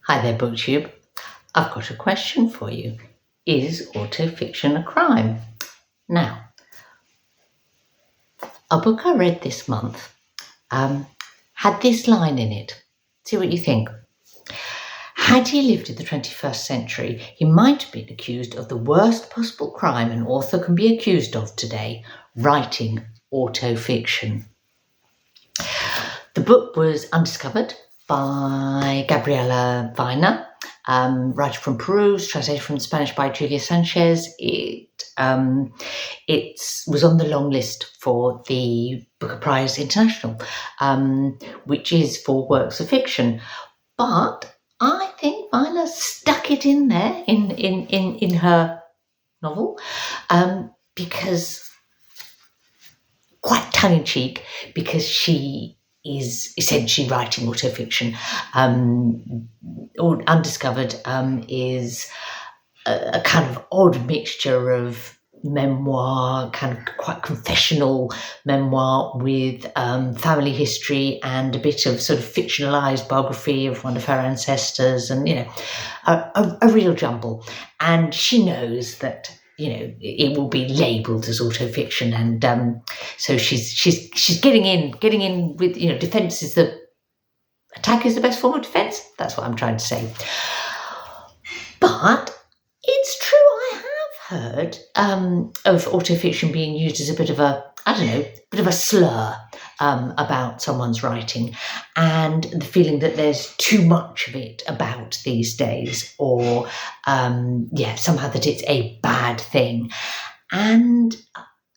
Hi there, BookTube. I've got a question for you. Is autofiction a crime? Now, a book I read this month had this line in it. See what you think. Had he lived in the 21st century, he might have been accused of the worst possible crime an author can be accused of today, writing autofiction. The book was Undiscovered by Gabriela Wiener, writer from Peru, translated from Spanish by Julia Sanches. It was on the long list for the Booker Prize International, which is for works of fiction. But I think Wiener stuck it in there in her novel, because quite tongue-in-cheek, because she is essentially writing autofiction. Undiscovered is a kind of odd mixture of memoir, kind of quite confessional memoir with family history and a bit of sort of fictionalized biography of one of her ancestors, and a real jumble. And she knows that it will be labelled as autofiction, and so she's getting in with defence is the attack is the best form of defence. That's what I'm trying to say. But it's true, I have heard of autofiction being used as a bit of a slur about someone's writing, and the feeling that there's too much of it about these days, or somehow that it's a bad thing. And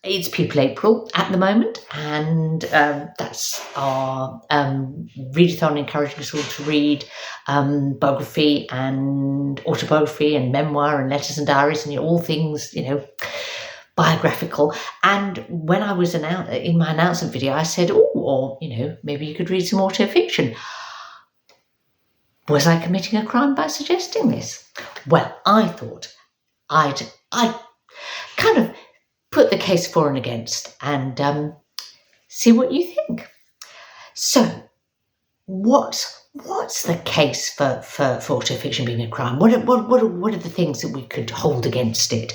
it's People April at the moment, and that's our readathon encouraging us all to read biography and autobiography and memoir and letters and diaries and all things biographical. And when I was in my announcement video, I said, maybe you could read some autofiction. Was I committing a crime by suggesting this? Well, I thought I'd kind of put the case for and against and see what you think. So, what's the case for autofiction being a crime? What are the things that we could hold against it?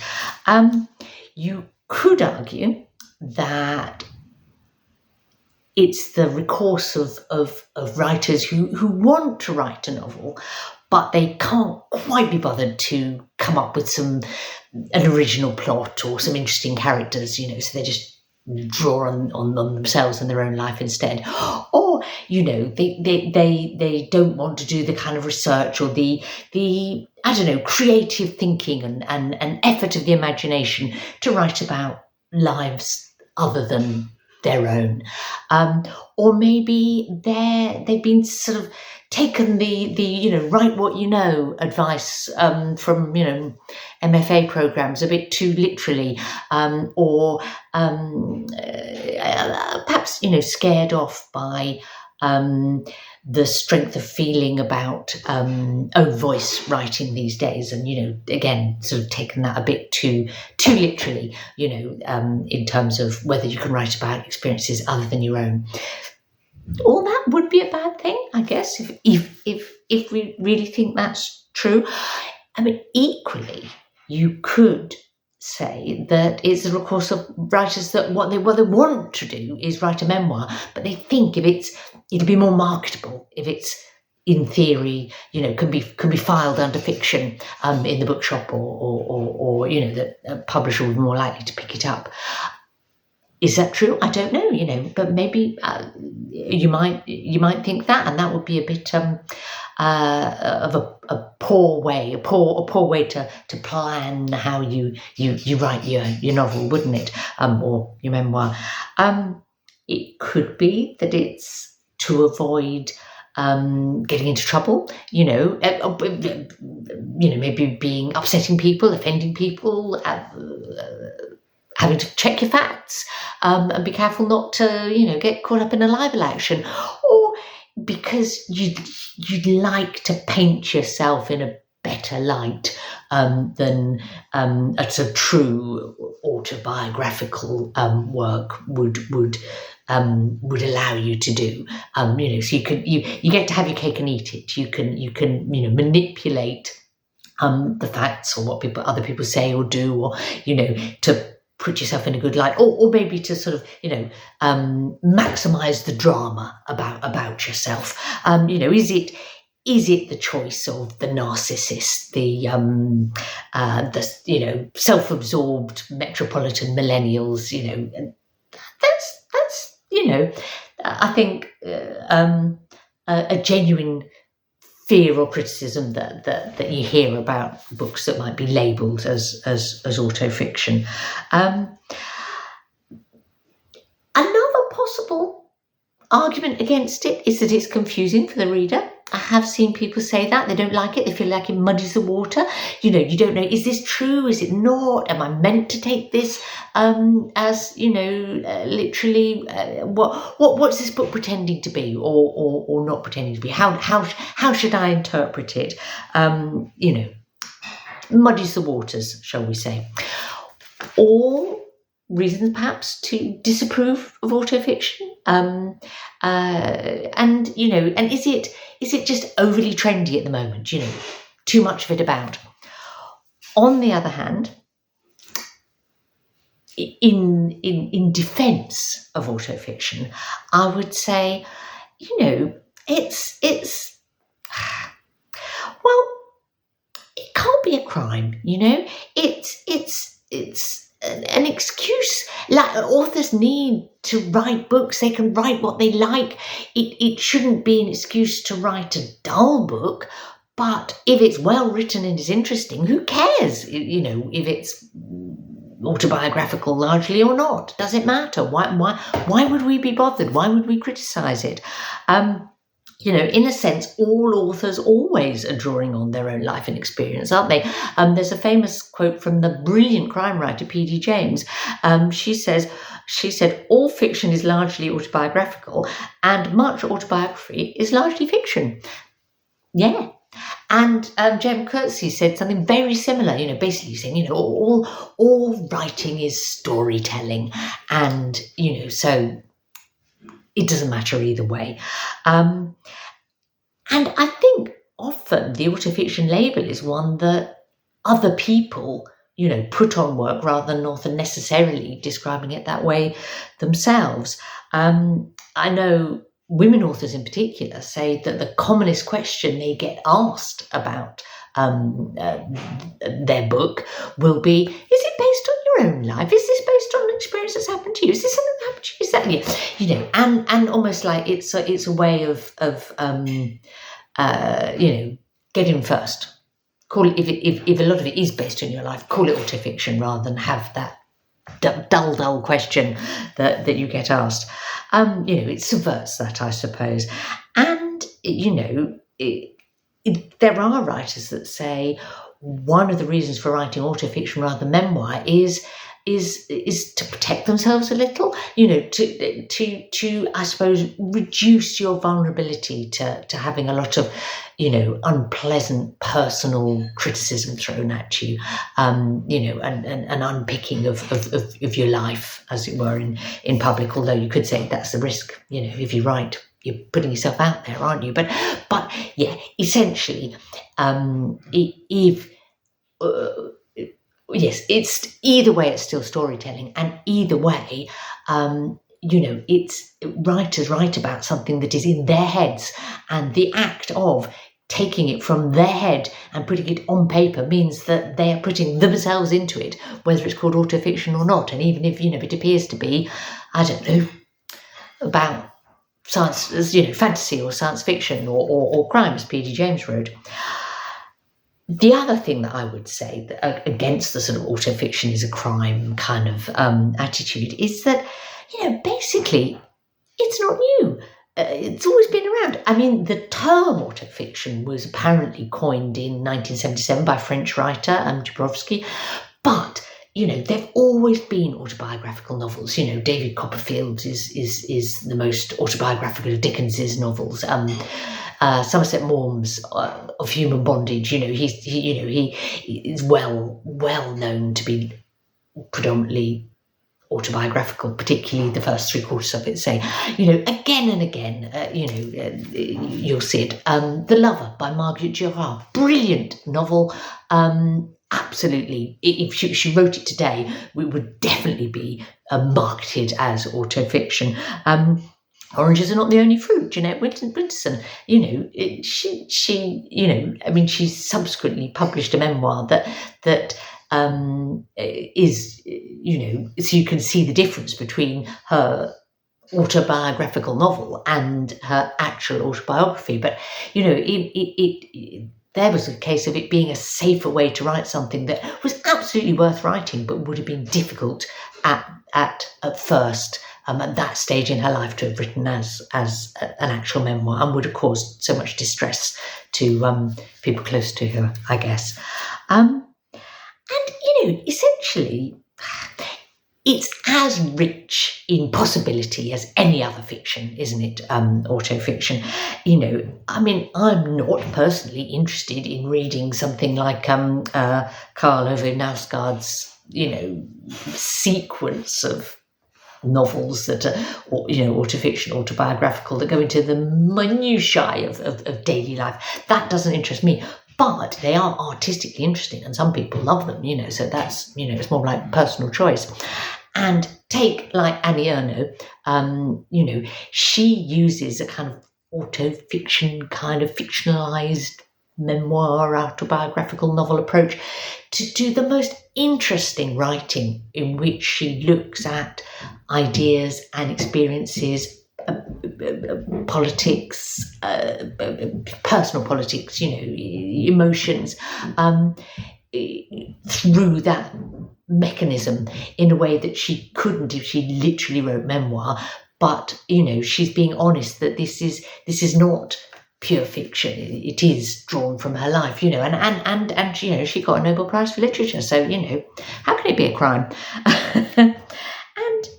You could argue that it's the recourse of writers who want to write a novel, but they can't quite be bothered to come up with an original plot or some interesting characters, so they just draw on themselves and their own life instead. Or, they don't want to do the kind of research or the creative thinking and effort of the imagination to write about lives other than their own. Or maybe they've been sort of taken the write what you know advice from MFA programs a bit too literally, or perhaps scared off by the strength of feeling about own voice writing these days, and again sort of taken that a bit too literally, in terms of whether you can write about experiences other than your own. All that would be a bad thing, I guess, if we really think that's true. I mean, equally, you could say that it's the recourse of writers that what they want to do is write a memoir, but they think it'd be more marketable if it's, in theory, can be filed under fiction in the bookshop, or that a publisher would be more likely to pick it up. Is that true? I don't know, but maybe you might think that, and that would be a bit of a poor way to plan how you write your novel, wouldn't it? Or your memoir. It could be that it's to avoid getting into trouble, maybe upsetting people, offending people, having to check your facts, and be careful not to, get caught up in a libel action, or because you'd like to paint yourself in a better light than a sort of true autobiographical work would would allow you to do. So you get to have your cake and eat it. You can manipulate the facts or what other people say or do, or to put yourself in a good light, or maybe to sort of maximize the drama about yourself. Is it the choice of the narcissist, the self-absorbed metropolitan millennials? That's I think a genuine fear or criticism that you hear about books that might be labelled as autofiction. Another possible argument against it is that it's confusing for the reader. I have seen people say that they don't like it. They feel like it muddies the water. You don't know, is this true? Is it not? Am I meant to take this as literally? What's this book pretending to be, or not pretending to be? How should I interpret it? Muddies the waters, shall we say? Or reasons perhaps to disapprove of autofiction, and is it just overly trendy at the moment? Too much of it about. On the other hand, in defence of autofiction, I would say, it's well, it can't be a crime. It's an excuse. Like, authors need to write books. They can write what they like. It shouldn't be an excuse to write a dull book. But if it's well written and is interesting, who cares? If it's autobiographical largely or not. Does it matter? Why would we be bothered? Why would we criticise it? In a sense, all authors always are drawing on their own life and experience, aren't they? There's a famous quote from the brilliant crime writer P.D. James. She said, all fiction is largely autobiographical and much autobiography is largely fiction. Yeah. And Jem Coetzee said something very similar, basically saying, all writing is storytelling, and, so it doesn't matter either way. And I think often the autofiction label is one that other people, put on work rather than author necessarily describing it that way themselves. I know women authors in particular say that the commonest question they get asked about their book will be, is it based on your own life? Is this based on an experience that's happened to you? Is this something that happened to you? Is that, and almost like it's a way of get in first. Call it, if a lot of it is based on your life, call it autofiction rather than have that dull question that you get asked. It subverts that, I suppose. And, there are writers that say one of the reasons for writing autofiction rather than memoir is to protect themselves a little, to I suppose reduce your vulnerability to having a lot of unpleasant personal criticism thrown at you, and unpicking of your life, as it were, in public. Although you could say that's the risk, if you write, you're putting yourself out there, aren't you? But yeah, essentially, yes, it's either way, it's still storytelling, and either way, it's writers write about something that is in their heads, and the act of taking it from their head and putting it on paper means that they are putting themselves into it, whether it's called autofiction or not. And even if it appears to be, I don't know, about science, fantasy or science fiction or crime, as P.D. James wrote. The other thing that I would say that, against the sort of autofiction is a crime kind of attitude is that, basically, it's not new. It's always been around. I mean, the term autofiction was apparently coined in 1977 by French writer Dabrowski, but there've always been autobiographical novels. David Copperfield is the most autobiographical of Dickens's novels. Somerset Maugham's of Human Bondage. He is well known to be predominantly autobiographical, particularly the first three quarters of it. Say, again and again, you'll see it. The Lover by Marguerite Duras, brilliant novel. Absolutely, if she wrote it today, it would definitely be marketed as autofiction. Oranges Are Not the Only Fruit, Jeanette Winterson. She subsequently published a memoir that is, so you can see the difference between her autobiographical novel and her actual autobiography. But there was a case of it being a safer way to write something that was absolutely worth writing, but would have been difficult at first. At that stage in her life to have written as an actual memoir, and would have caused so much distress to people close to her, I guess. And essentially, it's as rich in possibility as any other fiction, isn't it? Autofiction. I'm not personally interested in reading something like Karl Ove Knausgard's, sequence of novels that are, autofiction, autobiographical, that go into the minutiae of daily life. That doesn't interest me. But they are artistically interesting, and some people love them, so that's, it's more like personal choice. And take like Annie Ernaux, she uses a kind of autofiction, kind of fictionalized memoir, autobiographical novel approach to do the most interesting writing, in which she looks at ideas and experiences, politics, personal politics, emotions, through that mechanism, in a way that she couldn't if she literally wrote memoir. But she's being honest that this is not pure fiction. It is drawn from her life, and she got a Nobel Prize for Literature. So how can it be a crime?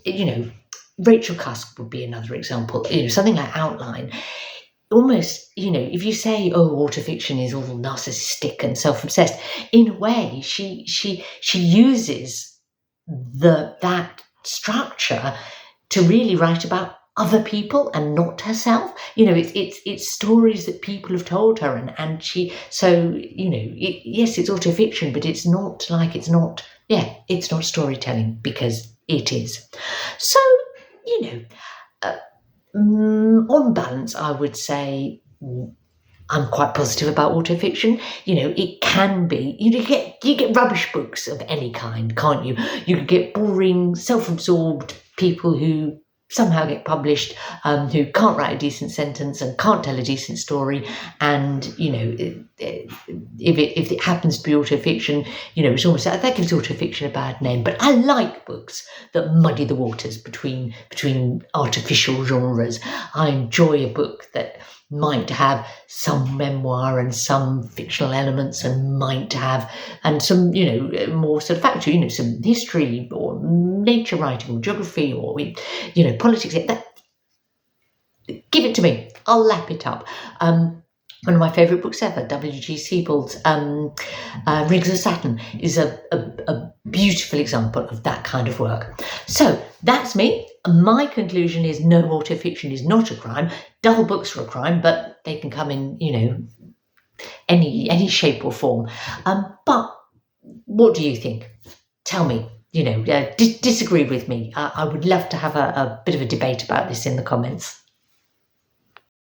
And Rachel Cusk would be another example. Something like Outline. Almost, if you say, autofiction is all narcissistic and self-obsessed, in a way, she uses that structure to really write about other people and not herself. It's stories that people have told her, and she. So yes, it's autofiction, but it's not storytelling, because it is. So on balance, I would say I'm quite positive about autofiction. It can be. You get rubbish books of any kind, can't you? You could get boring, self-absorbed people who somehow get published, who can't write a decent sentence and can't tell a decent story. And if it happens to be autofiction, it's almost that gives autofiction a bad name. But I like books that muddy the waters between artificial genres. I enjoy a book that might have some memoir and some fictional elements, and some more sort of factual, some history or nature writing or geography or politics. Give it to me, I'll lap it up. One of my favourite books ever, W.G. Sebald's Rings of Saturn, is a beautiful example of that kind of work. So that's me. My conclusion is no, autofiction is not a crime. Dull books are a crime, but they can come in, any shape or form. But what do you think? Tell me. Disagree with me. I would love to have a bit of a debate about this in the comments.